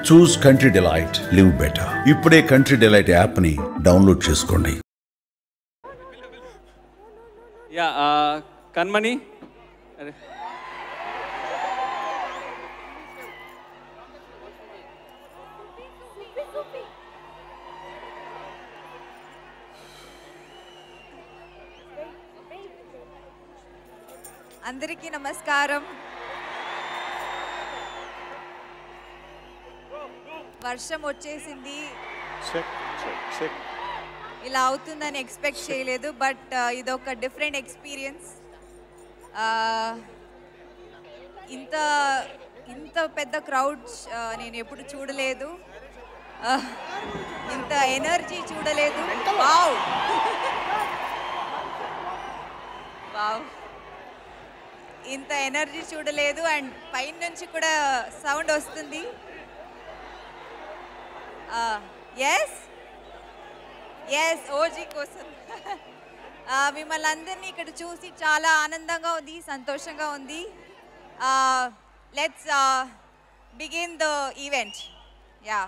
చూస్ country delight, live better. ఇప్పుడే country delight యాప్ని download చేసుకోండి. కన్మణి అందరికీ నమస్కారం. వర్షం వచ్చేసింది, ఇలా అవుతుందని ఎక్స్పెక్ట్ చేయలేదు. బట్ ఇదొక డిఫరెంట్ ఎక్స్పీరియన్స్. ఇంత ఇంత పెద్ద క్రౌడ్స్ నేను ఎప్పుడు చూడలేదు, ఇంత ఎనర్జీ చూడలేదు. వావ్ వావ్, ఇంత ఎనర్జీ చూడలేదు. అండ్ పైన నుంచి కూడా సౌండ్ వస్తుంది. ఎస్ ఎస్, ఓజీ కోసం. మిమ్మల్ని అందరినీ ఇక్కడ చూసి చాలా ఆనందంగా ఉంది, సంతోషంగా ఉంది. Let's begin the event. Yeah.